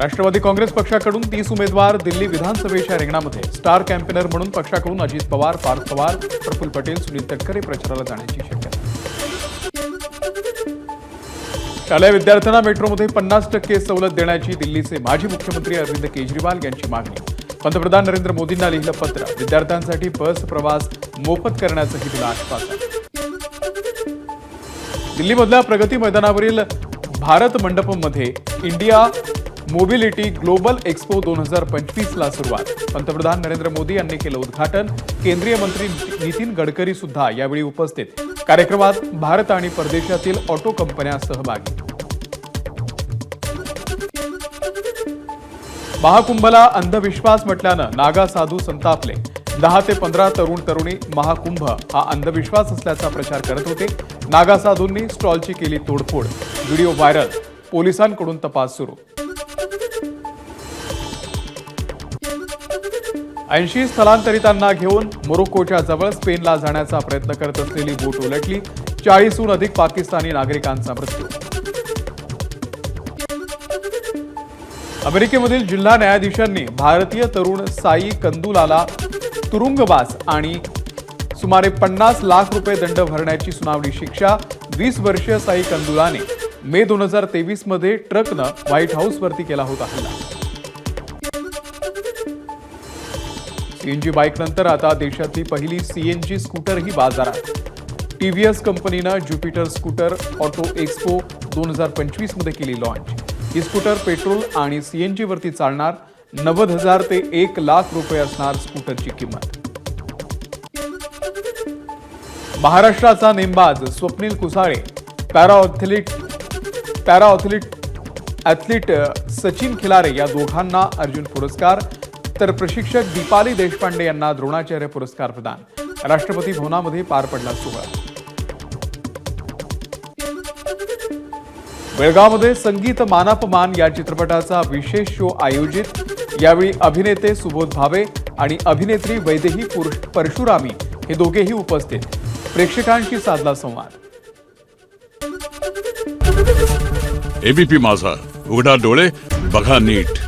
राष्ट्रवादी काँग्रेस पक्षाकडून 30 उमेदवार दिल्ली विधानसभेच्या रिंगणामध्ये स्टार कॅम्पेनर म्हणून पक्षाकडून अजित पवार, पार्थ पवार, प्रफुल्ल पटेल, सुनील तटकरे प्रचाराला जाण्याची शक्यता. शालेय विद्यार्थ्यांना मेट्रोमध्ये 50% सवलत देण्याची दिल्लीचे माजी मुख्यमंत्री अरविंद केजरीवाल यांची मागणी. पंतप्रधान नरेंद्र मोदींना लिहिलं पत्र. विद्यार्थ्यांसाठी बस प्रवास मोफत करण्याचंही दिलं आश्वासन. दिल्लीमधल्या प्रगती मैदानावरील भारत मंडपमध्ये इंडिया मोबिलिटी ग्लोबल एक्स्पो 2025 ला सुरुवात. पंतप्रधान नरेंद्र मोदी यांनी केलं उद्घाटन. केंद्रीय मंत्री नितीन गडकरी सुद्धा यावेळी उपस्थित. कार्यक्रमात भारत आणि परदेशातील ऑटो कंपन्या सहभागी. महाकुंभला अंधविश्वास म्हटल्यानं नागा साधू संतापले. 10 ते 15 तरुणी महाकुंभ हा अंधविश्वास असल्याचा प्रचार करत होते. नागा साधूंनी स्टॉलची केली तोडफोड. Video viral. पोलिसांकडून तपास सुरू. 80 स्थलांतरितांना घेऊन मोरोक्कोच्या जवळ स्पेनला जाण्याचा प्रयत्न करत असलेली बोट उलटली. 40हून अधिक पाकिस्तानी नागरिकांचा मृत्यू. अमेरिकेमधील जिल्हा न्यायाधीशांनी भारतीय तरुण साई कंदुलाला तुरुंगवास आणि सुमारे 50 लाख रुपये दंड भरण्याची सुनावणी शिक्षा. 20 वर्षीय साई कंदुलाने मे 2023 मध्ये ट्रकनं व्हाईट हाऊसवरती केला होता हल्ला. सीएनजी बाईक नंतर आता देशातली पहिली सीएनजी स्कूटरही बाजारात. टीव्हीएस कंपनीनं ज्युपिटर स्कूटर ऑटो एक्स्पो 2025 मध्ये केली लॉन्च. ही स्कूटर पेट्रोल आणि सीएनजी वरती चालणार. 90,000 ते 1 लाख रुपये असणार स्कूटरची किंमत. महाराष्ट्राचा नेमबाज स्वप्नील कुसाळे, ॲथलीट सचिन खिलारे या दोघांना अर्जुन पुरस्कार, तर प्रशिक्षक दीपाली देशपांडे यांना द्रोणाचार्य पुरस्कार प्रदान. राष्ट्रपती भवनामध्ये पार पडला सोहळा. बेळगावमध्ये संगीत मानापमान या चित्रपटाचा विशेष शो आयोजित. यावेळी अभिनेते सुबोध भावे आणि अभिनेत्री वैदेही परशुरामी हे दोघेही उपस्थित. प्रेक्षकांशी साधला संवाद. एबीपी माझा, उघडा डोळे बघा नीट.